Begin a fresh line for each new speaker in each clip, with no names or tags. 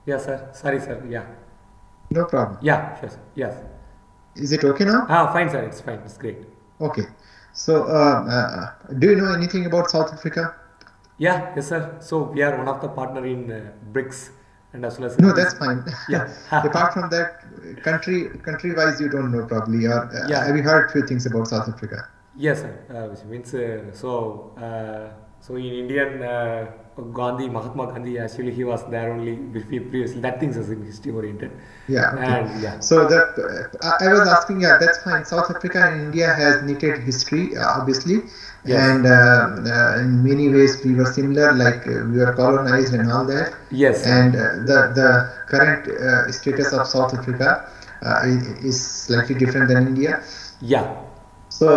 Yes, sir. Sorry, sir. Yeah.
No problem.
Yeah, sure, sir. Yes.
Is it okay now?
Fine, sir. It's fine. It's great.
Okay. So, do you know anything about South Africa?
Yeah, yes, sir. So we are one of the partner in BRICS and as well as
No,
is
that's fine.
yeah,
Apart from that, country-wise, you don't know probably, or have
yeah.
you heard few things about South Africa?
Yes, sir. Which means so in Indian Gandhi, Mahatma Gandhi, actually he was there only previously. That things is in history oriented,
Yeah, okay.
and yeah,
So that I was asking, yeah, that's fine. South Africa and India has knitted history, obviously,
yes,
and in many ways we were similar, like we were colonized and all that.
yes, sir.
And the current status of South Africa is slightly different than India.
Yeah,
So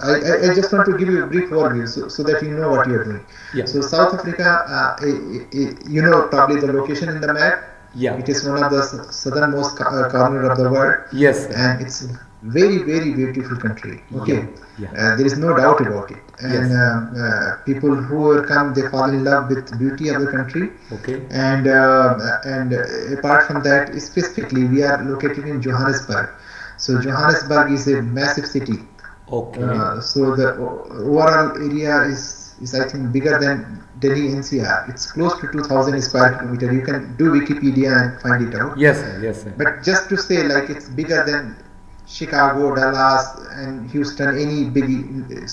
I just want to give you a brief overview so that you know what you are doing.
yeah,
So South Africa, you know probably the location in the map.
yeah.
It is one of the southernmost corner of the world,
Yes, sir.
and it's a very, very beautiful country. Okay,
yeah.
there is no doubt about it. And
Yes.
people who come, they fall in love with the beauty of the country.
Okay.
And apart from that, specifically, we are located in Johannesburg. So Johannesburg is a massive city.
Okay.
So the overall area is I think bigger than Delhi NCR. It's close to 2,000 square kilometer. You can do Wikipedia and find it out.
Yes, sir. Yes, sir.
But just to say, like, it's bigger than Chicago, Dallas, and Houston, any big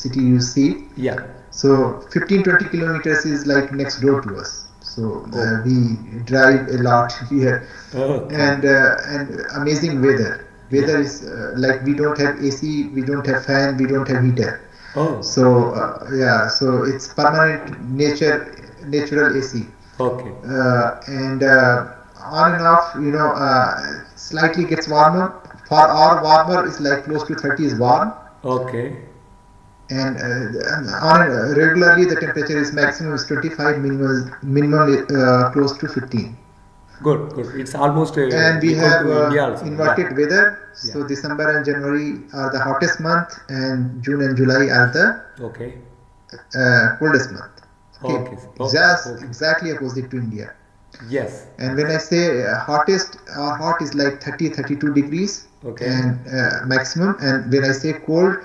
city you see.
Yeah.
So 15-20 kilometers is like next door to us. So we drive a lot here,
Okay.
and amazing weather. Weather is like we don't have AC, we don't have fan, we don't have heater.
Oh.
So yeah, so it's permanent natural AC.
Okay.
And on and off, slightly gets warmer. For our warmer, is like close to 30 is warm.
Okay.
And regularly the temperature is maximum is 25, minimum close to 15.
Good. It's almost
And we
equal
have
to India also.
inverted weather. So
Yeah.
December and January are the hottest month, and June and July are the
Okay.
coldest month.
Okay.
Just
Okay.
exactly opposite to India.
Yes.
And when I say hottest, our hot is like 30-32 degrees
Okay.
and maximum. And when I say cold,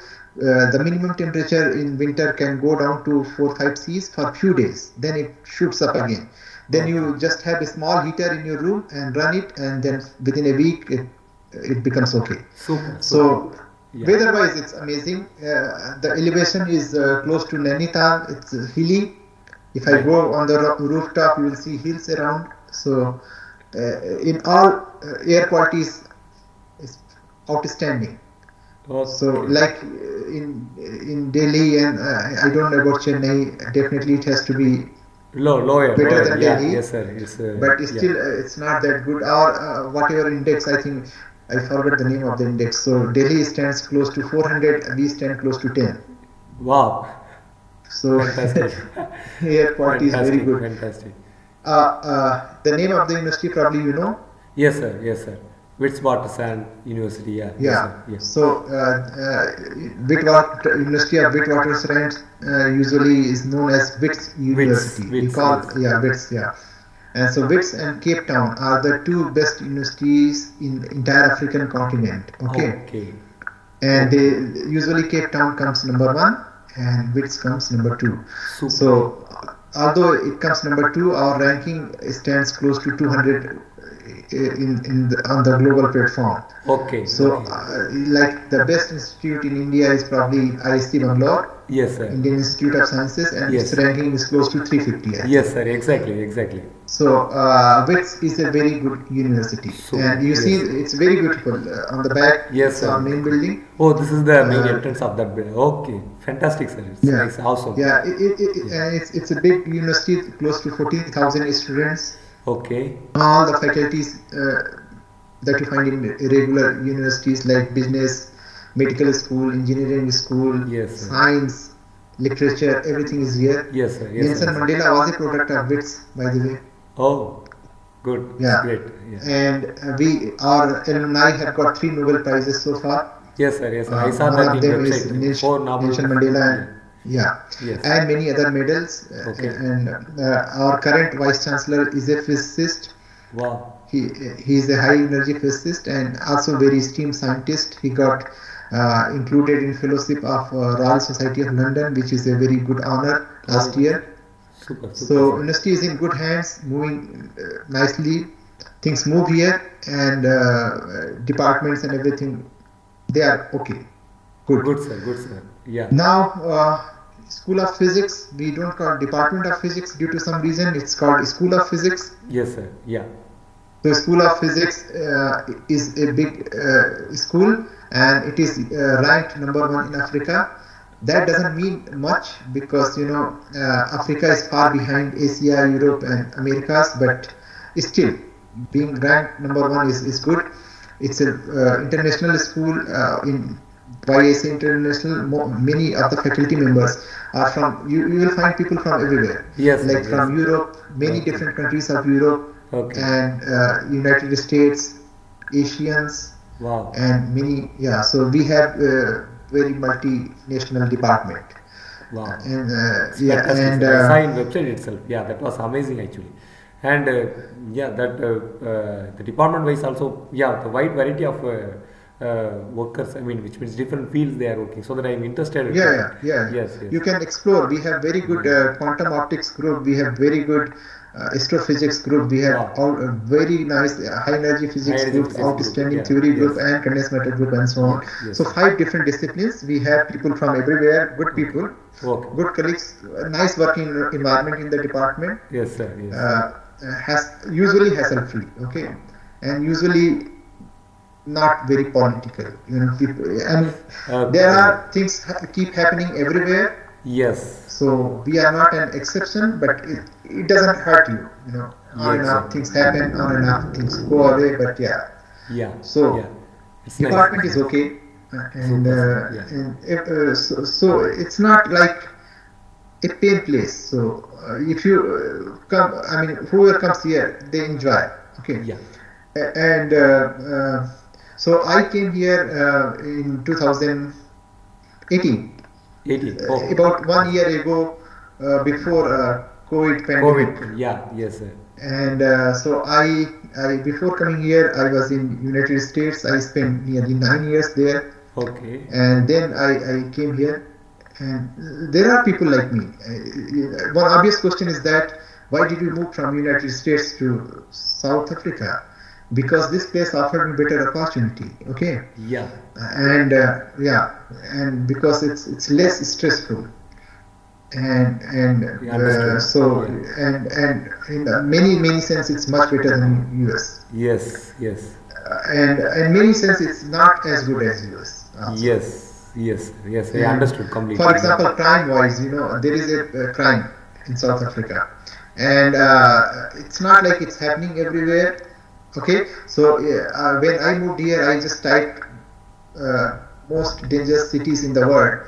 the minimum temperature in winter can go down to 4-5 Cs for few days. Then it shoots up again. Then you just have a small heater in your room and run it, and then within a week it becomes okay.
Super.
So
Yeah.
weather-wise, it's amazing. The elevation is close to Nainital. It's hilly. If I go on the rooftop, you will see hills around. So in all, air quality is outstanding.
Okay.
So like in Delhi, and I don't know about Chennai, definitely it has to be
Lower.
better than
Yeah.
Delhi.
Yes, sir. It's
But
yeah.
still it's not that good. Or whatever index, I think I forgot the name of the index. So Delhi stands close to 400, we stand close to 10.
Wow.
So
Fantastic.
air quality is very good.
Fantastic.
The name of the university probably you know.
Yes, sir. Yes, sir. Witwatersrand University. Yeah. Yes,
Yeah.
sir. Yes.
So University of Witwatersrand usually is known as Wits University. We
Wits,
call
yes.
Wits, yeah. And so Wits and Cape Town are the two best universities in the entire African continent. Okay.
Okay.
And they usually Cape Town comes number 1 and Wits comes number 2.
Super.
So although it comes number 2, our ranking stands close to 200 on the global platform.
Okay.
So
Okay.
like the best institute in India is probably IST Bangalore,
Yes, sir.
Indian Institute of Sciences, and
Yes.
its ranking is close to 350. I think.
Yes, sir. Exactly.
So WITS is a very good university,
So,
and you see
yes.
it's very beautiful on the back.
Yes,
it's
sir.
our main building.
Oh, this is the main
Uh,
entrance of that building. Okay. Fantastic, sir.
Yeah.
It's awesome.
Yeah, it's a big university, close to 14,000 students.
Okay.
All the faculties that you find in regular universities like business, medical school, engineering school,
Yes, sir.
science, literature, everything is here.
Yes, sir. Yes,
Nelson
sir.
Mandela was a product of WITS, by the way.
Oh, good.
Yeah.
Great. Yeah.
And our alumni have got 3 Nobel Prizes so far.
Yes, sir. I saw
One
that
of
in
them is
website. Four Nobel.
Nelson Mandela, Yeah,
Yes.
and many other medals.
Okay.
And our current vice chancellor is a physicist.
Wow.
He is a high energy physicist and also very esteemed scientist. He got included in fellowship of Royal Society of London, which is a very good honor last year.
Super.
So university is in good hands, moving nicely. Things move here, and departments and everything, they are okay.
Good, sir. Yeah.
Now, School of Physics, we don't call Department of Physics due to some reason. It's called School of Physics.
Yes, sir. Yeah.
So School of Physics is a big school, and it is ranked #1 in Africa. That doesn't mean much because Africa is far behind Asia, Europe, and Americas. But still, being ranked #1 is good. It's an international school. Why I say international? Many of the faculty members are from. You will find people from everywhere.
Yes.
Like from Europe, many different countries of Europe.
Okay.
And United States, Asians,
Wow.
and many, so we have very multinational department.
Wow.
And
And I saw in website itself. Yeah, that was amazing actually. And the department wise also, the wide variety of workers. I mean, which means different fields they are working. So that I'm interested.
Yes. You can explore. We have very good quantum optics group. We have very good astrophysics group. We have very nice high energy physics group, outstanding theory group, and condensed matter group, and so on.
Yes.
So 5 different disciplines. We have people from everywhere. Good people, good colleagues, nice working environment in the department.
Yes, sir. Yes.
Usually hassle-free, okay, and usually not very political. People, there are things keep happening everywhere.
Yes.
So we are not an exception, but it doesn't hurt you. On and off things happen, on and off things go away. But so department is okay, and so it's not like a pain place. So if you come, whoever comes here, they enjoy. Okay.
Yeah.
And so I came here in 2018. About 1 year ago, before COVID pandemic.
Yes, sir.
And so I before coming here, I was in United States. I spent nearly 9 years there.
Okay.
And then I came here, and there are people like me. One obvious question is that why did you move from United States to South Africa? Because this place offered me better opportunity. Okay.
Yeah.
And because it's less stressful, and in many sense it's much better than US.
Yes.
And in many sense it's not as good as US. Also.
Yes. I understood completely.
For example, crime wise, there is a crime in South Africa, and it's not like it's happening everywhere. Okay, so when I moved here, I just typed most dangerous cities in the world.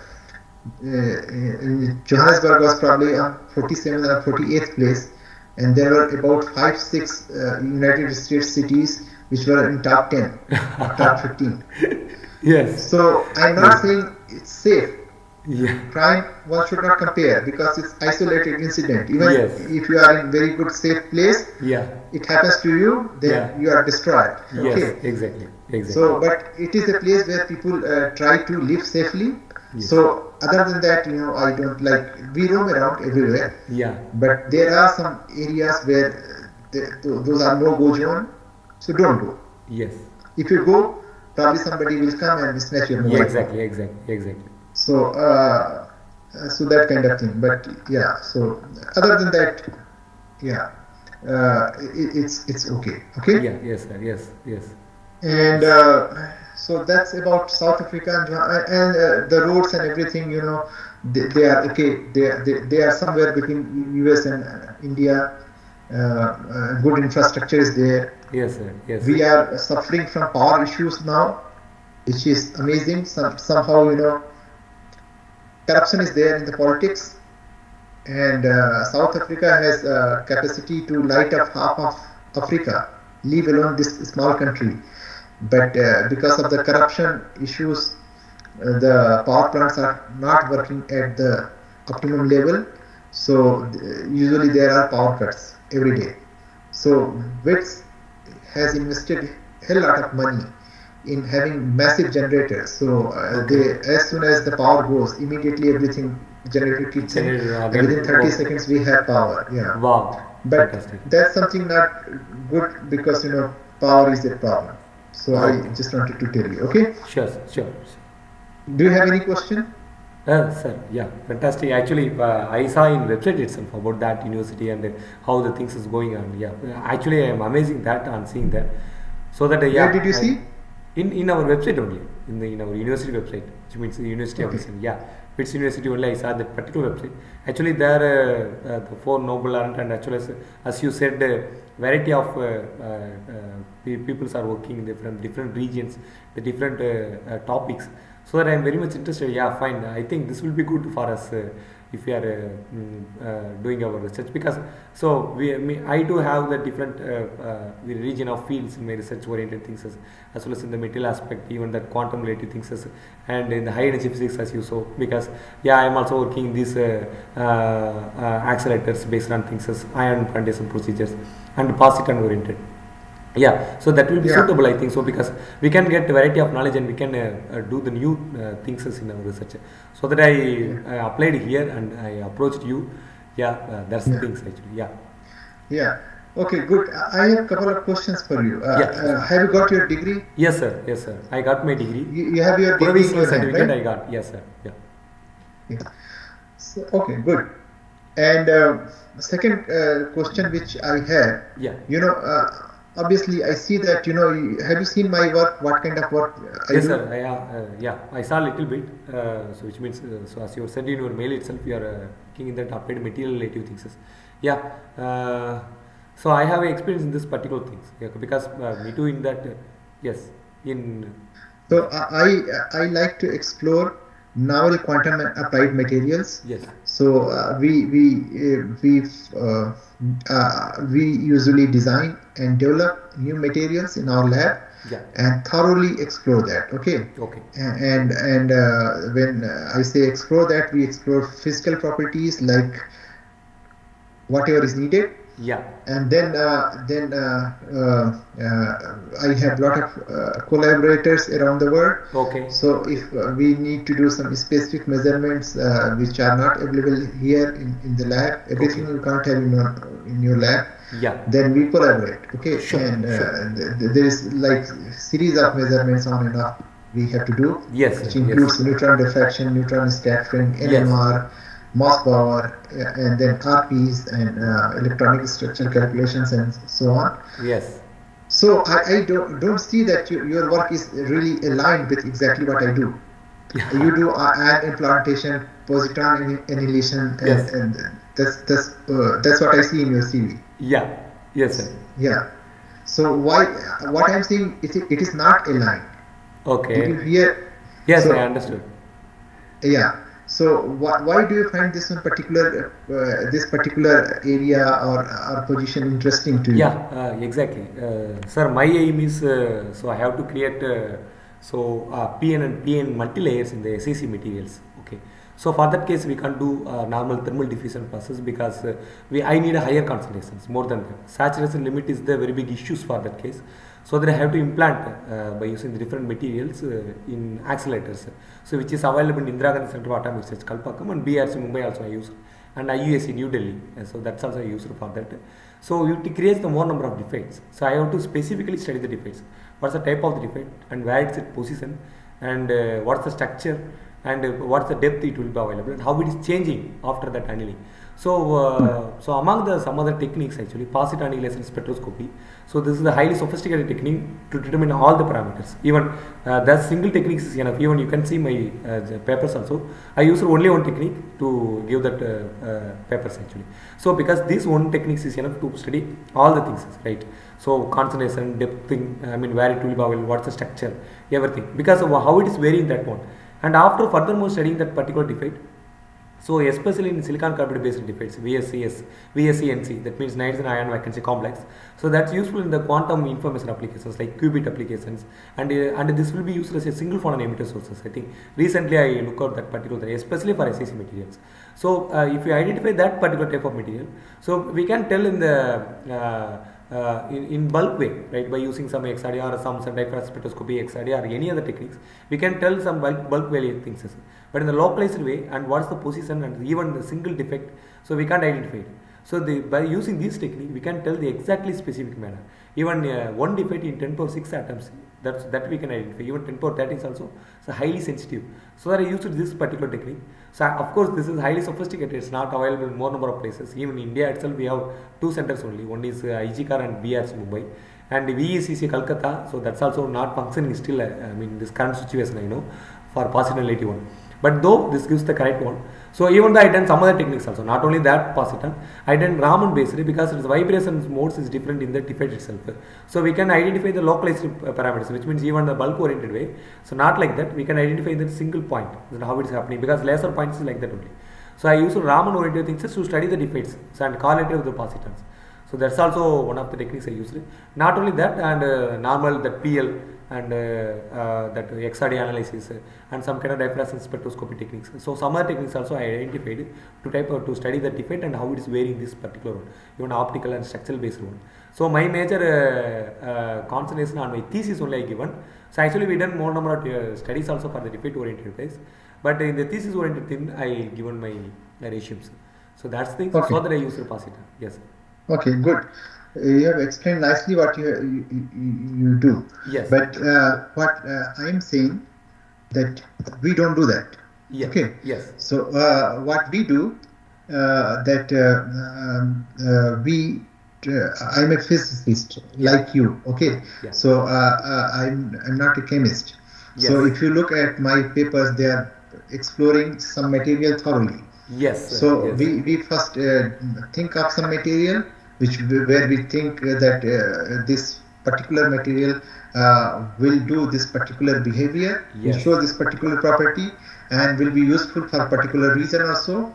Johannesburg was probably on 47th or 48th place, and there were about 5-6 United States cities which were in top 10, or top 15.
Yes.
So I'm not saying it's safe.
Yeah.
Crime, one should not compare because it's isolated incident. Even if you are in very good safe place, it happens to you, then you are destroyed.
Yes,
okay?
Exactly.
So, but it is a place where people try to live safely. Yes. So, other than that, I don't we roam around everywhere.
Yeah.
But there are some areas where those are no-go zone, so don't go.
Yes.
If you go, probably somebody will come and snatch your mobile.
Yeah, exactly.
So, so that kind of thing. But so other than that, it's okay. Okay.
Yeah. Yes, sir. Yes.
And so that's about South Africa and the roads and everything. They are okay. They are somewhere between US and India. Good infrastructure is there.
Yes, sir. Yes.
We are suffering from power issues now, which is amazing. Somehow, corruption is there in the politics, and South Africa has capacity to light up half of Africa, leave alone this small country. But because of the corruption issues, the power plants are not working at the optimum level. So usually there are power cuts every day. So WITS has invested hell lot of money in having massive generators. So as soon as the power goes, immediately everything generator kicks in, and within 30 seconds we have power. Yeah.
Wow.
But
Fantastic.
that's something not good, because power is a problem. So I just wanted to tell you. Okay.
Sure.
Do you have any question?
Sir, yeah, fantastic. Actually, I saw in website itself about that university and how the things is going on. Yeah, actually, I am amazing that on seeing that. So that
Where did you see?
In our website only, in our university website, which means the University of Wisconsin. Yeah, which university only I saw that particular website. Actually, there the four noble and actually as you said, variety of peoples are working from different regions, the different topics. So that I am very much interested. Yeah, fine. I think this will be good for us if we are doing our research, because I do have the different the region of fields in my research oriented things as well as in the material aspect, even the quantum related things and in the high energy physics as you saw, because I am also working in these accelerators based on things as ion implantation procedures and positon oriented. Yeah, so that will be suitable, I think so, because we can get a variety of knowledge and we can do the new things in our research. So that I applied here and I approached you. Yeah, that's the things actually.
Yeah. Okay, good. I have a couple of questions for you. Have you got your degree?
Yes, sir. I got my degree.
You have your degree in your
certificate,
hand, right?
I got. Yes, sir. Yeah.
So, okay, good. And second question which I have, obviously I see that, have you seen my work, what kind of work I do?
Yes, sir. I saw a little bit. So which means, so as you said in your mail itself, you are working in that applied material relative things. Yeah. So I have experience in this particular things. Yeah, because me too in that. Yes.
So I like to explore novel quantum and applied materials.
Yes.
So we usually design and develop new materials in our lab and thoroughly explore that. Okay. And when I say explore that, we explore physical properties like whatever is needed.
Yeah.
And then I have a lot of collaborators around the world.
Okay.
So if we need to do some specific measurements which are not available here in the lab, everything you can't have in your lab.
Yeah.
Then we collaborate. Okay.
Sure.
And there is like series of measurements on and off we have to do.
Yes.
Which includes neutron diffraction, neutron scattering, NMR. Mass power, and then RPs and electronic structure calculations and so on.
Yes.
So I don't see that your work is really aligned with exactly what I do. You do ion implantation, positron annihilation, and that's what I see in your CV.
Yeah. Yes, sir.
Yeah. So what I'm saying it is not aligned.
Okay.
Did you hear?
Yes, I understood.
Yeah. So why do you find this particular area or position interesting to you?
Yeah, exactly. Sir, my aim is so I have to create PN and PN multi-layers in the SiC materials. Okay. So for that case, we can't do normal thermal diffusion process because I need a higher concentrations, more than that. Saturation limit is the very big issues for that case. So that I have to implant by using the different materials in accelerators. So which is available in Indira Gandhi Center of Atomic Research, Kalpakkam, and BRC Mumbai also I use, and IUSC New Delhi. So that's also I use for that. So it creates the more number of defects. So I have to specifically study the defects. What's the type of the defect and where it's its position, and what's the structure, and what's the depth it will be available, and how it is changing after that annealing. So among some other techniques actually, positron annihilation spectroscopy. So this is a highly sophisticated technique to determine all the parameters. Even that single techniques is enough. Even you can see my papers also. I use only one technique to give that papers actually. So because this one techniques is enough to study all the things, right? So concentration, depth, where it will be available, what's the structure, everything. Because of how it is varying that one. And after furthermore studying that particular defect, So especially in silicon carbide based defects, VSCNC, that means nitrogen ion vacancy complex. So that's useful in the quantum information applications like qubit applications, and this will be used as a single photon emitter sources. I think recently I looked at that particular, especially for SiC materials. So if you identify that particular type of material, so we can tell in the in bulk way, right, by using some XRD or some diffraction spectroscopy, XRD or any other techniques, we can tell some bulk value things. But in the localized way, and what's the position and even the single defect, so we can't identify it. So by using this technique, we can tell the exactly specific manner. Even one defect in 10 power 6 atoms, that we can identify. Even 10 power 13 is also so highly sensitive. So that I used this particular technique. So of course, this is highly sophisticated. It's not available in more number of places. Even in India itself, we have 2 centers only. One is IGCAR and BRC Mumbai, and VECC Calcutta. So that's also not functioning still. I mean, this current situation I know for positon 81. But though this gives the correct one, so even though I done some other techniques also, not only that positon, I done Raman basically because its vibration modes is different in the defect itself. So we can identify the localized parameters, which means even the bulk oriented way. So not like that, we can identify the single point, how it is happening, because laser points is like that only. So I use Raman oriented things to study the defects and correlate with the positons. So that's also one of the techniques I used. Not only that, and normal that PL and that XRD analysis and some kind of diffraction spectroscopy techniques. So some other techniques also I identified to study the defect and how it is varying this particular one, even optical and structural based one. So my major concentration on my thesis only I given. So actually we done more number of studies also for the defect oriented place, but in the thesis oriented thing I given my resumes. So that's things. Okay. So that I use the positon. Yes.
Okay, good. You have explained nicely what you do.
Yes.
But what I am saying that we don't do that.
Yes.
Okay.
Yes.
So what we do I'm a physicist like you. Okay.
Yeah.
So I'm not a chemist. Yes. So if you look at my papers, they are exploring some material thoroughly.
Yes.
So
yes.
we first think of some material where we think that this particular material will do this particular behavior,
yes.
will show this particular property, and will be useful for a particular reason or so.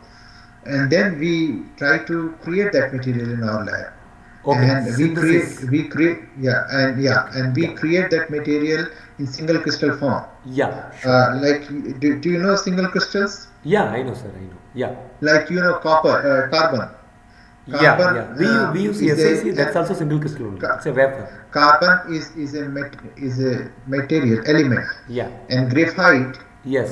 And then we try to create that material in our lab.
Okay.
And we create that material in single crystal form.
Yeah. Sure.
Like, do you know single crystals?
Yeah, I know, sir. I know. Yeah.
Like carbon.
Yeah. We use SiC. That's also single crystal only. It's a wafer.
Carbon is a material element.
Yeah.
And graphite.
Yes.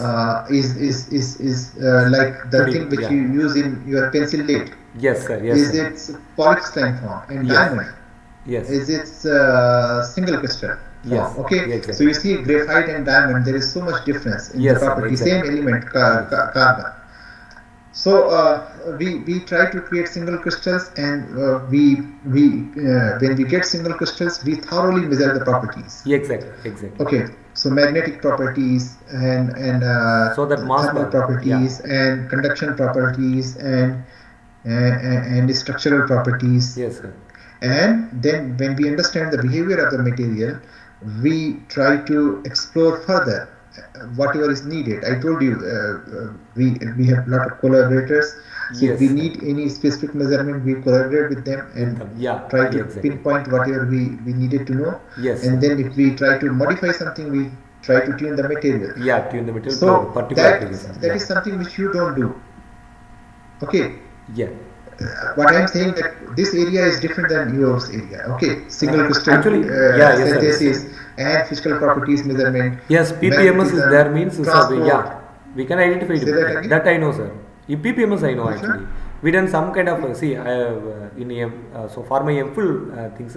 Is like the thing which you use in your pencil lead.
Yes, sir. Yes.
Is its polycrystalline form, and diamond.
Yes.
Is its single crystal form.
Yes.
Okay.
Yeah, exactly.
So you see graphite and diamond, there is so much difference in the property.
Exactly.
Same element, carbon. So we try to create single crystals, and when we get single crystals, we thoroughly measure the properties.
Exactly.
Okay. So magnetic properties and
so that
thermal properties and conduction properties and structural properties.
Yes, sir.
And then when we understand the behavior of the material, we try to explore further whatever is needed. I told you we have a lot of collaborators. So if we need any specific measurement, we collaborate with them and try to pinpoint whatever we needed to know.
Yes.
And then if we try to modify something, we try to tune the material.
Yeah, tune the material.
So that is something which you don't do. Okay.
Yeah.
What I am saying that this area is different than yours area. Okay. Single crystal synthesis and physical properties measurement.
Yes, PPMS is there means we can identify it. That I know, sir. In PPMS I know actually. We done some kind of so for my MPhil things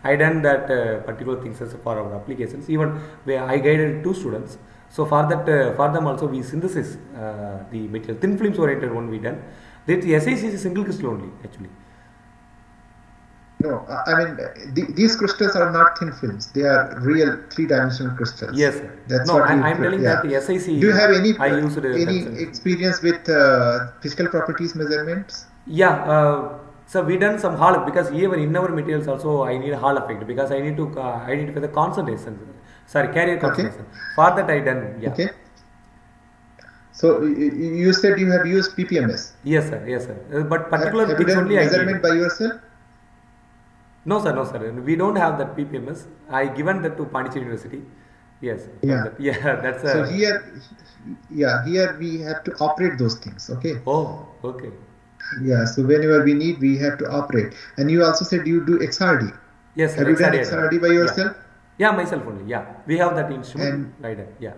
I done that particular things for our applications. Even where I guided 2 students. So for that for them also we synthesis the material thin films oriented one we done. That SiC is a single crystal only actually.
No, I mean these crystals are not thin films. They are real 3-dimensional crystals.
Yes, sir.
That's
what I'm telling that SiC.
Do you have any experience with physical properties measurements?
Yeah. So we done some Hall because even in our materials also I need a Hall effect because I need to identify the concentration. Sorry, carrier concentration. For that I done. Yeah.
Okay. So you said you have used PPMS.
Yes, sir. Yes, sir. But particular
Have you
things
done
only I
measurement
did.
by yourself?
No, sir. No, sir. We don't have that PPMS. I given that to Pondicherry University. Yes, from
Yeah.
that. Yeah, that's
So
a.
here we have to operate those things. Okay.
Oh, okay.
Yeah. So whenever we need, we have to operate. And you also said you do XRD.
Yes, sir.
Have you done
XRD I done.
XRD by
Yeah.
yourself?
Yeah, myself only. Yeah, we have that instrument.
And
I done. Yeah.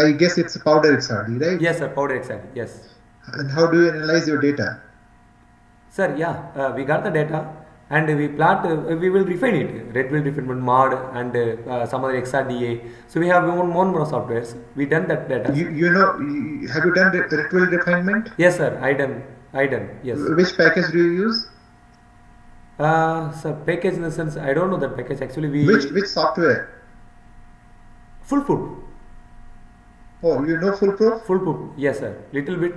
I guess it's a powder XRD, right?
Yes, sir. Powder XRD. Yes.
And how do you analyze your data?
Sir, yeah, we got the data and we plot, we will refine it, red wheel refinement mod and some other XRDA. So we have one more softwares. We done that data.
Have you done ritual refinement?
Yes, sir, I done, yes.
Which package do you use?
So package in the sense, I don't know that package actually.
Which software?
Foolproof.
Oh, you know Foolproof?
Foolproof, yes, sir, little bit.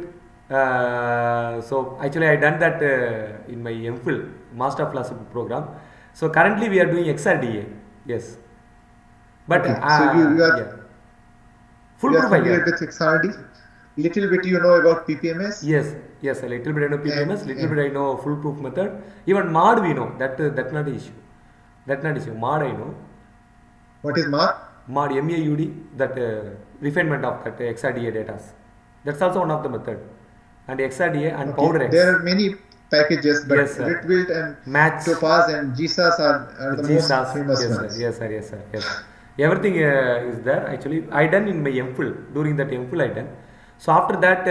So actually I done that in my MPhil Master of Philosophy program. So currently we are doing XRDA, yes. But
okay. So you are
yeah. Foolproof
familiar with XRD? Little bit you know about PPMS?
Yes, a little bit I know PPMS, little bit I know foolproof method. Even mod we know, that not the issue. That not issue. Mod I know.
What is mod?
Mod, MAUD, that refinement of that XRDA data. That's also one of the method. And XRDA and Powder X.
There are many packages, but
yes,
Ritwilt and
Match,
Topaz and GSAS are the most famous ones.
Yes, sir. Everything is there. Actually, I done in my MPhil. During that MPhil I done. So after that,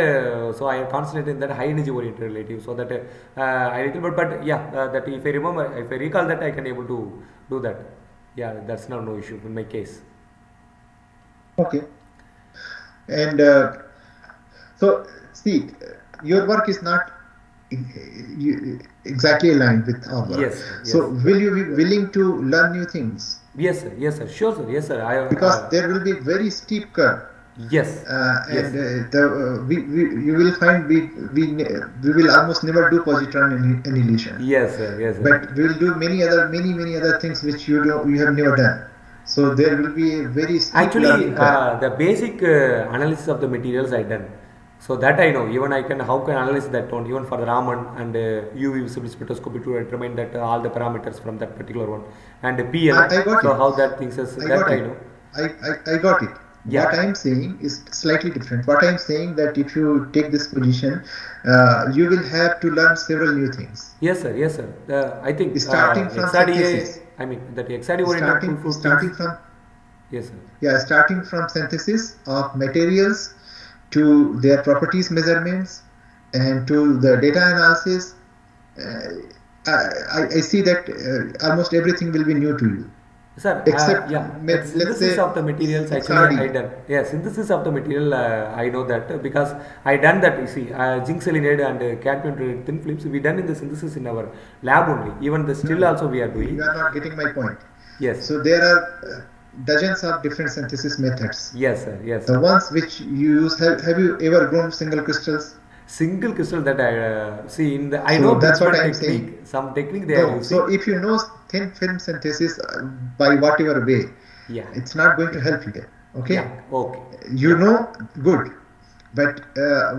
so I concentrated in that high energy oriented relative. So that I little bit, but yeah, that if I recall that, I can able to do that. Yeah, that's no issue in my case.
Okay. And so see, your work is not exactly aligned with our work.
Yes.
So will you be willing to learn new things?
Yes, sir. Sure, sir. Yes, sir.
Because there will be very steep curve.
Yes.
And you will find we will almost never do positron annihilation.
Yes, sir.
But we will do many other things which you have never done. So there will be a very steep
actually the basic analysis of the materials I done. So that I know. Even how can analyze that one, even for the Raman and UV visible spectroscopy to determine that all the parameters from that particular one, and PL.
I got
so
it.
how that things is
I
that
got
I
it.
know.
I got it.
Yeah.
What I am saying is slightly different. What I am saying that if you take this position, you will have to learn several new things.
Yes, sir. I think
starting from synthesis.
I mean that XRD oriented
starting from.
Yes, sir.
Yeah, starting from synthesis of materials to their properties measurements and to the data analysis. I see that almost everything will be new to you.
Sir,
except
synthesis of the materials actually I done. Yeah, synthesis of the material I know that because I done that. You see, zinc selenide and cadmium thin films we done in the synthesis in our lab only. Even the still also we are doing.
You are not getting my point.
Yes.
So there are dozens of different synthesis methods.
Yes, sir. Yes.
The ones which you use. Have you ever grown single crystals?
Single crystal that I see in the I
so
know
that's what I'm
technique.
saying.
Some technique they are using.
So if you know thin film synthesis by whatever way,
yeah,
it's not going to help you there. Okay.
Yeah. Okay.
You know, good. But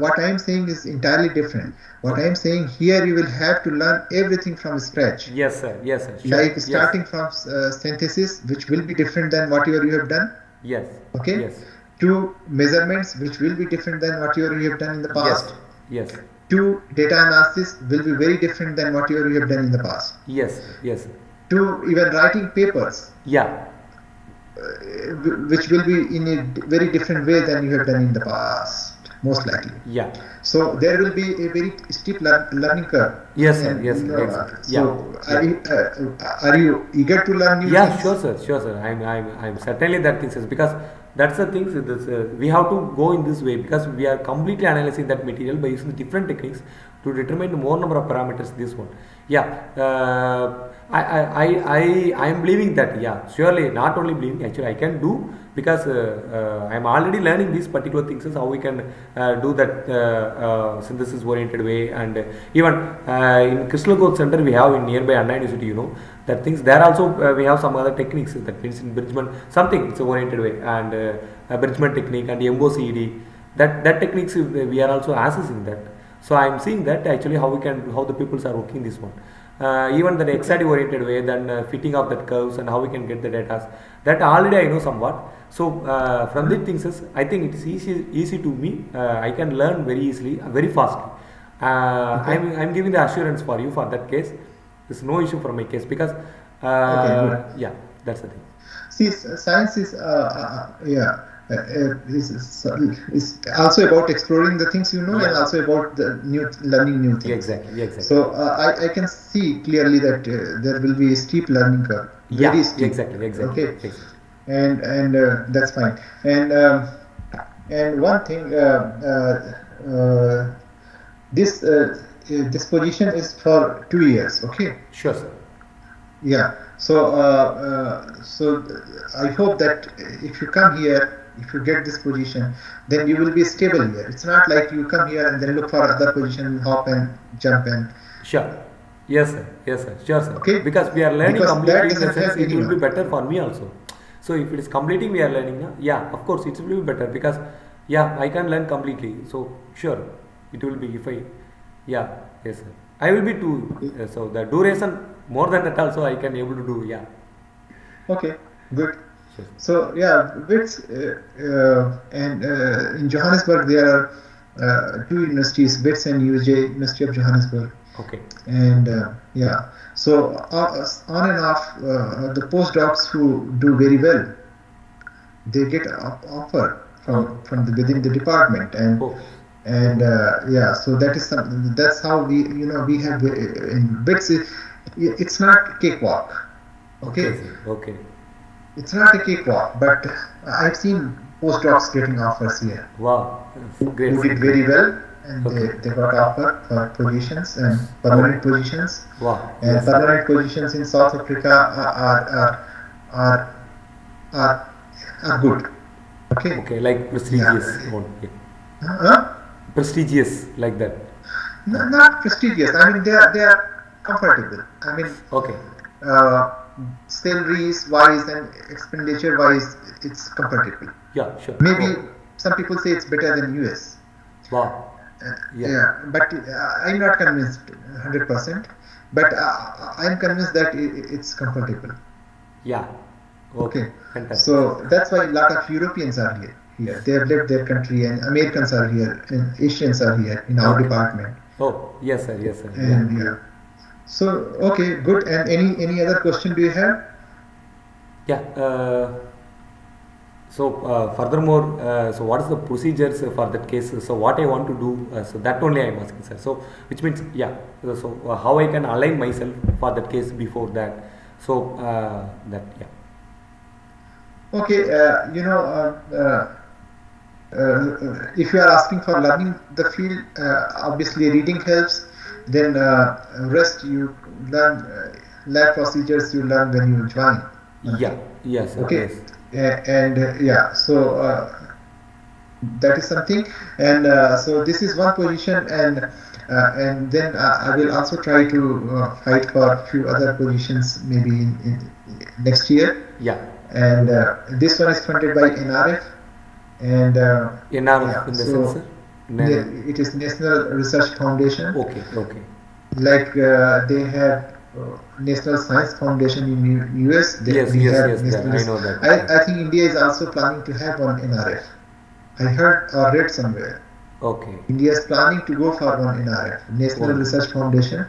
what I am saying is entirely different. What I am saying here, you will have to learn everything from scratch.
Yes, sir. Sure.
Like starting from synthesis, which will be different than whatever you have done.
Yes.
Okay.
Yes.
To measurements, which will be different than whatever you have done in the past.
Yes.
To data analysis will be very different than whatever you have done in the past.
Yes.
To even writing papers.
Yeah.
Which will be in a very different way than you have done in the past, most likely.
Yeah.
So there will be a very steep learning curve.
Yes, sir. Yes, sir.
So are you eager to learn new things?
Yeah, sure, sir. I'm certainly that thing, because that's the thing. We have to go in this way because we are completely analyzing that material by using different techniques to determine more number of parameters. This one, yeah. I am believing that, yeah, surely not only believing, actually I can do because I am already learning these particular things, is how we can do that synthesis oriented way. And even in Crystal Growth Center we have in nearby Anna University, that things there also we have some other techniques, that means in Bridgman something it's a oriented way, and Bridgman technique and MOCED that techniques we are also assessing that. So I am seeing that actually how the peoples are working this one. Even the XRD oriented way, then fitting of that curves and how we can get the data. That already I know somewhat. So from these things, I think it is easy to me. I can learn very easily, very fastly. I'm giving the assurance for you for that case. There's no issue for my case because yeah, that's the thing.
See, science is is also about exploring the things and also about the learning new things.
Exactly.
So I can see clearly that there will be a steep learning curve. Very steep.
Exactly.
Okay.
Exactly.
And that's fine. And one thing, this position is for 2 years. Okay.
Sure, sir.
Yeah. So I hope that if you come here, if you get this position, then you will be stable here. It's not like you come here and then look for other position, hop and jump and.
Sure. Yes, sir. Sure, sir.
Okay.
Because we are learning
Because
completely,
that
in the sense
doesn't
it will
help
be better for me also. So if it is completing, we are learning now. Yeah, of course, it will be better because I can learn completely. So sure, it will be if I. Yeah. Yes, sir. I will be too. So the duration more than that also I can able to do. Yeah.
Okay. Good.
Sure.
So WITS and in Johannesburg there are 2 universities, WITS and UJ, University of Johannesburg.
Okay.
And so on and off, the postdocs who do very well, they get offer from within the department, and so that is something. That's how we have in WITS. It's not cakewalk. Okay. It's not a cakewalk, but I've seen postdocs getting offers here.
Wow, great.
Who did very well, and they got offer for positions and permanent positions.
Wow.
And permanent positions in South Africa are good. Okay.
Okay, like prestigious. Prestigious like that.
No, not prestigious. I mean, they are comfortable. I mean,
okay.
Salaries wise and expenditure wise, it's comfortable.
Yeah, sure.
Maybe some people say it's better than US.
Wow.
But I'm not convinced 100%. But I'm convinced that it's comfortable.
Yeah. Okay. Fantastic.
So that's why a lot of Europeans are here. They have left their country, and Americans are here, and Asians are here in our department.
Oh, yes, sir.
And so okay, good. And any other question do you have?
Yeah. So furthermore, so what is the procedures for that case? So what I want to do, so that only I am asking, sir. So which means, so how I can align myself for that case before that. So
Okay, if you are asking for learning the field, obviously reading helps. Then rest you learn, lab procedures you learn when you join.
Yes.
Okay. Yes. So that is something. And so this is one position, and then I will also try to fight for a few other positions maybe in next year.
Yeah.
And this one is funded by NRF. And
NRF in the sense, sir?
It is National Research Foundation.
Okay.
Like they have National Science Foundation in US.
Yes. I know that.
I think India is also planning to have one NRF. I heard or read somewhere.
Okay.
India is planning to go for one NRF, National Research Foundation,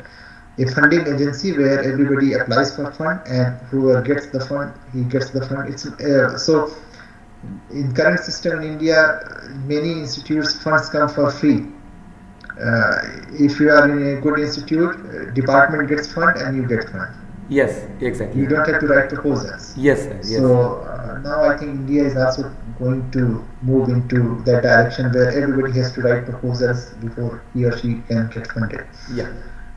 a funding agency where everybody applies for fund, and whoever gets the fund, he gets the fund. It's so. In current system in India, many institutes funds come for free. If you are in a good institute, department gets fund and you get fund.
Yes, exactly.
You don't have to write proposals.
Yes, sir. Yes.
So now I think India is also going to move into that direction where everybody has to write proposals before he or she can get funded.
Yeah.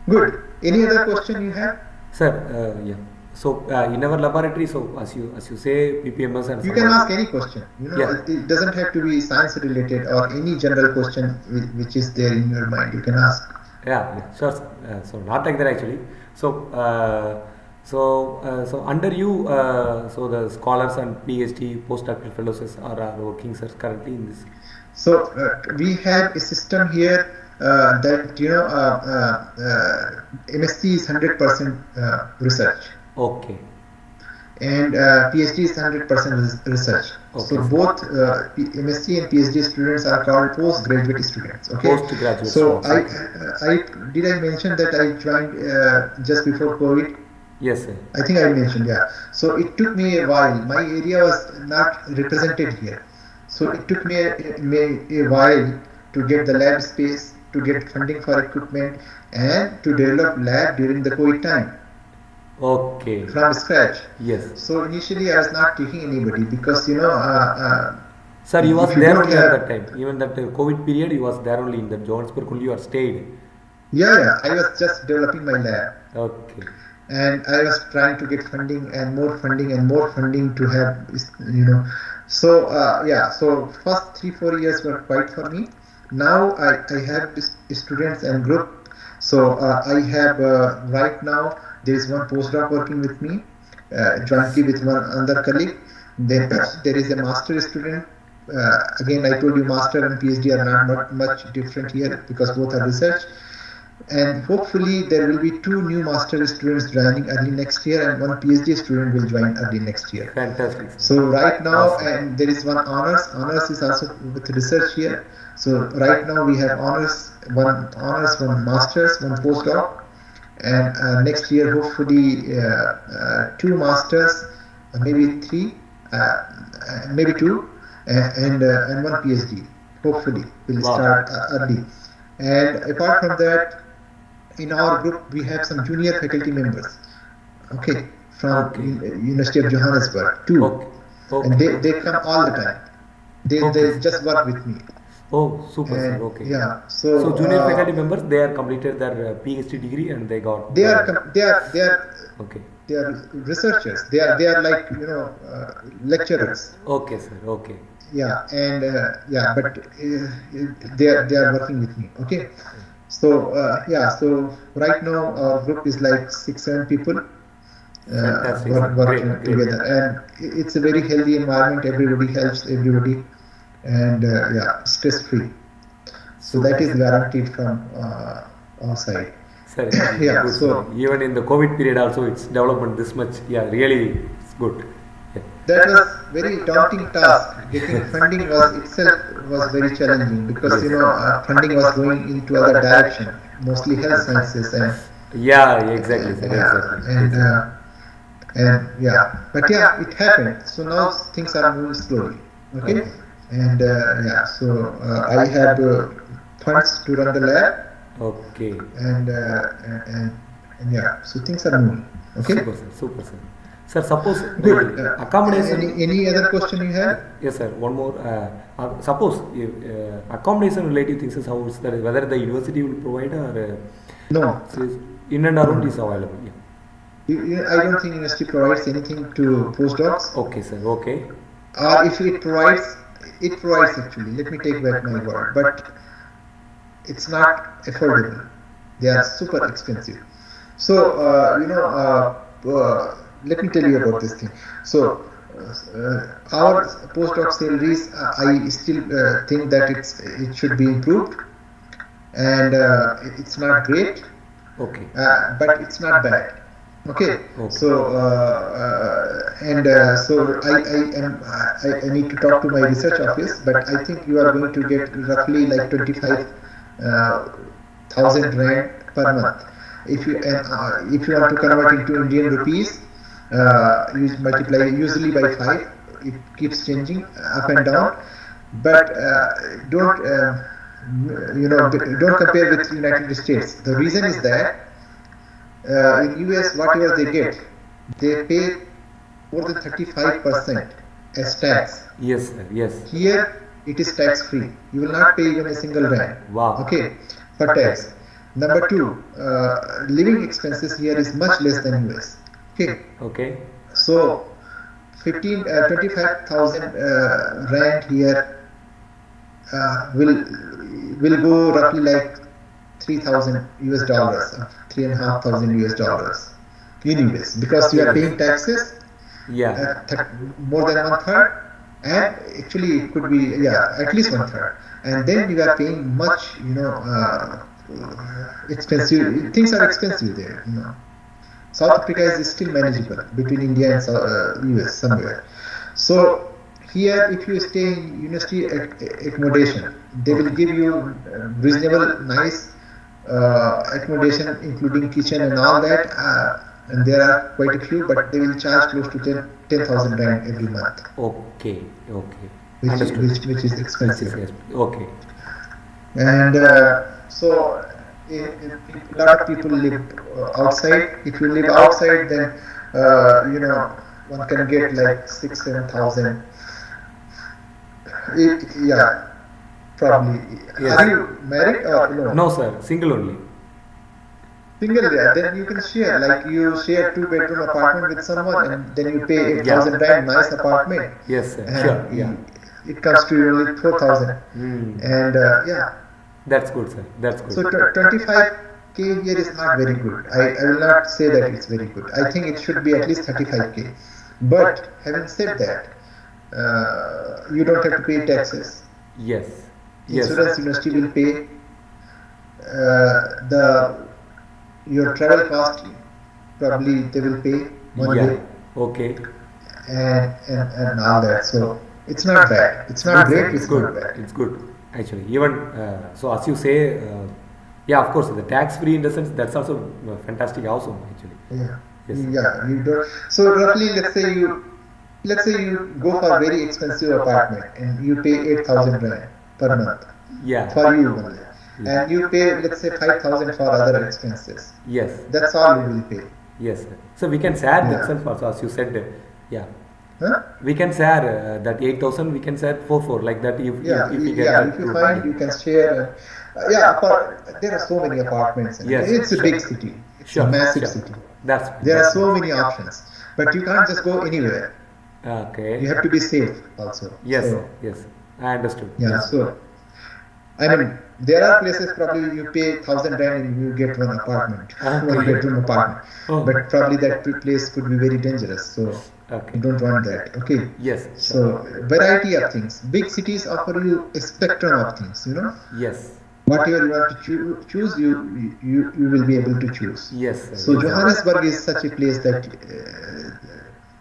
Good. Any other question you have?
Sir, yeah. So in our laboratory, so as you say, PPMS and
you can ask any question. It doesn't have to be science related or any general question which is there in your mind. You can ask.
Yeah, sure. So not like that actually. So under you, so the scholars and PhD postdoctoral fellows are working, sir, currently in this.
So we have a system here that MSc is 100% research.
Okay.
And PhD is 100% research.
Okay.
So both MSc and PhD students are called postgraduate students. Okay.
Postgraduate
So
students.
I mention that I joined just before COVID?
Yes, sir.
I think I mentioned, yeah. So it took me a while. My area was not represented here. So it took me a while to get the lab space, to get funding for equipment, and to develop lab during the COVID time.
Okay.
From scratch.
Yes.
So initially I was not taking anybody because
sir, you was there only at that time. Even that COVID period, you was there only in the Johannesburg only. You are stayed.
Yeah. I was just developing my lab.
Okay.
And I was trying to get funding and more funding to have, So So first 3-4 years were quite for me. Now I have students and group. So I have right now there is one postdoc working with me, jointly with one other colleague. Then there is a master student. Again, I told you master and PhD are not much different here because both are research. And hopefully there will be 2 new master students joining early next year, and 1 PhD student will join early next year.
Fantastic.
So right now, and there is one honors. Honors is also with research here. So right now we have one masters, 1 postdoc, and next year hopefully 2 masters, maybe 3, maybe 2, and 1 PhD. Hopefully will start early. And apart from that, in our group we have some junior faculty members, from University of Johannesburg too, and they come all the time. They just work with me.
Oh, super, sir. Okay.
Yeah.
So junior faculty members, they are completed their PhD degree and they got.
They are
okay.
They are researchers. They are like lecturers.
Okay, sir. Okay.
Yeah, and but they are working with me. Okay. So so right now our group is like 6-7 people working together, and it's a very healthy environment. Everybody helps everybody, and stress free. So that is guaranteed from our side.
Sir, good. So even in the COVID period also, its development this much. Yeah, really, it's good. Yeah.
That was very daunting task. Getting funding was very challenging because funding was going into other direction, mostly health sciences and
exactly.
But it happened. So now things are moving slowly. Okay. And so I have funds to run the lab.
Okay.
And so things are moving. Okay.
Super, sir. Sir, suppose
accommodation. Any other question you have?
Yes, sir. One more. Suppose accommodation related things is how that is whether the university will provide or
no.
In and around is available.
Yeah. I don't think university provides anything to postdocs.
Okay, sir. Okay.
Or if it provides actually. Let me take back my word, but it's not affordable. They are super expensive. So let me tell you about this thing. So our postdoc salaries, I still think that it should be improved, and it's not great.
Okay.
But it's not bad. Okay. So so I need to talk to my research office, but I think you are going to get roughly like 25,000 rand per month. If you want to convert into Indian rupees, you multiply usually by 5. It keeps changing up and down, but don't compare with United States. The reason is that in US, whatever they get, they pay more than 35% as tax.
Yes, sir. Yes.
Here it is tax free. You will not pay even a single rand.
Wow.
Okay, for tax. Number 2, living expenses here is much less than US.
Okay.
So 25,000 rand here will go roughly like $3,000 US, $3,500 US in US, because you are paying taxes.
Yeah.
More than 1/3, and actually it could be, yeah, at least one third. And then you are paying much, expensive. Things are expensive there. South Africa is still manageable between India and US somewhere. So here, if you stay in university accommodation, they will give you reasonable, nice accommodation, including kitchen and all that. And there are quite a few, but they will charge close to 10,000 rand every month.
Okay.
Which is expensive.
Yes. Okay.
And so a lot of people live outside. If you live outside, then one can get like 6,000-7,000. Yeah, probably.
Yes.
Are you married or no?
No, sir. Single only.
Single, yeah. Then you can share. Like you share 2-bedroom apartment with someone, and then you pay 8,000 rand, nice apartment.
Yes, sir.
And
Sure. Yeah.
It comes to only 4,000. And yeah.
That's good, sir. That's good.
So 25k here is not very good. I will not say that it's very good. I think it should be at least 35k. But having said that, you don't have to pay taxes.
Yes.
Insurance university will pay your travel cost. Probably they will pay 1 day.
Okay.
And all that. So it's not bad. It's not great. It's
good.
Not bad.
It's good. Actually, even so, as you say, yeah, of course, the tax-free in the sense that's also fantastic. Also, actually.
Yeah.
Yes.
Yeah. You don't. So roughly, let's say you go for a very expensive apartment and you pay 8,000 rand per month.
Yeah.
For you only. Yeah. And you pay, let's say, 5,000 for other expenses.
Yes.
That's all you will pay.
Yes, sir. So we can share that self also, as you said. Yeah.
Huh?
We can share that 8,000. We can share 4 like that. If
you find, you can share. There are so many apartments.
Yes.
It's a big city. It's a massive city. There are so many options, but you can't just go anywhere.
Okay.
You have to be safe also.
Yes.
So,
yes. I understood.
Yeah.
Yes.
So, I mean, there are places probably you pay 1,000 rand and you get one apartment, 1-bedroom apartment.
Oh.
But probably that place could be very dangerous. So you don't want that. Okay.
Yes.
So variety of things. Big cities offer you a spectrum of things.
Yes.
Whatever you want to choose, you will be able to choose.
Yes.
So Johannesburg is such a place that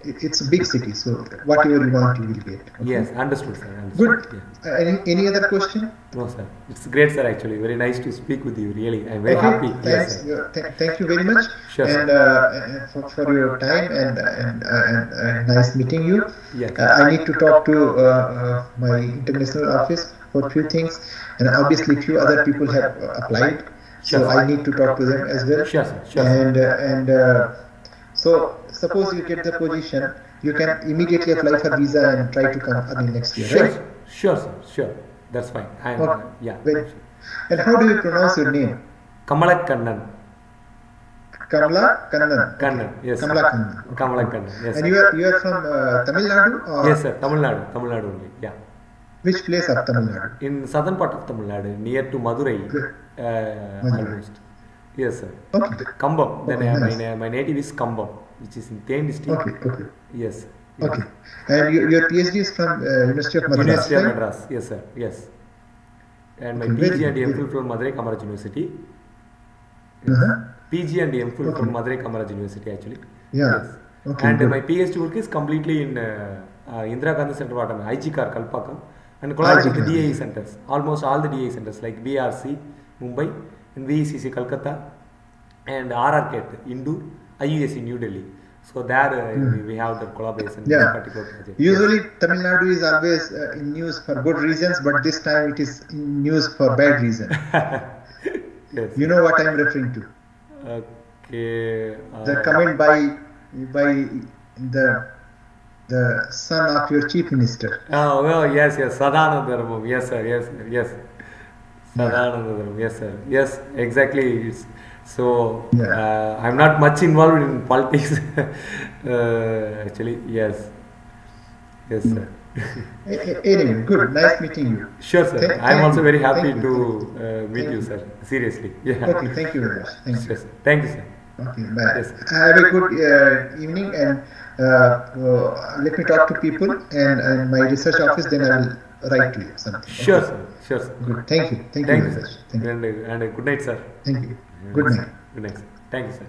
it's a big city. So whatever you want, you will get. Okay?
Yes. Understood, sir. Understood.
Good. Yeah. Any other question?
No, sir. It's great, sir. Actually, very nice to speak with you. Really, I'm very happy.
Thanks.
Yes,
thank you very much.
Sure,
and for your time and nice meeting you.
Yes.
I need to talk to my international office for a few things, and obviously few other people have applied.
Sure,
so I need to talk to them as well.
Sure, sir. Sure.
And so suppose you get the position, you can immediately apply for visa and try to come early next year, right?
Sure, sir. Sure. That's fine. Yeah.
And how do you pronounce your name?
Kamala Kannan.
Kamala Kannan.
Kannan. Yes.
Kamala Kannan.
Kamala Kannan. Yes.
And you are from Tamil Nadu? Or?
Yes, sir. Tamil Nadu only. Yeah.
Which place of Tamil Nadu?
In southern part of Tamil Nadu, near to Madurai. Almost. Yes, sir.
Okay.
Kambam.
Okay,
then my native is Kambam, which is in Thane district.
Okay.
Yes.
Okay. And your PhD is from University of Madras,
University of
right?
Madras. Yes, sir. Yes. And my
Okay,
PG and
very
MPhil from Madurai Kamaraj University. PG and MPhil from Madurai Kamaraj University actually.
Yeah.
Yes.
Okay,
And
good.
my PhD work is completely in Indira Gandhi Center of Autonomy, IGCAR Kalpakam, and collaborating with the DAE centers. Almost all the DAE centers like BRC, Mumbai, and VECC Calcutta, and RRCAT, Indoor, IUSC New Delhi. So there we have the collaboration in this particular project.
Usually Tamil Nadu is always in news for good reasons, but this time it is in news for bad reasons.
Yes.
You know what I am referring to?
Okay.
The comment by the son of your chief minister.
Oh well, yes, Sadanandaram. Yes, sir. Yes. Sadanandaram. Yes, sir. Yes, exactly. So I'm not much involved in politics. Actually, yes, sir.
Anyway, good. Nice meeting you.
Sure, sir. I'm also very happy to meet you, sir. Seriously. Yeah.
Okay. Thank you very much. Thank you.
Sure, sir. Thank you, sir.
Okay. Bye.
Yes.
Have a good evening, and let me talk to people and my research office, then I will write to you something.
Sure,
Okay?
sir. Sure, sir.
Good. Thank you. Thank you
Thank
very
you,
much.
sir.
Thank you.
And good night, sir.
Thank you. Good night.
Good night, sir. Thank you, sir.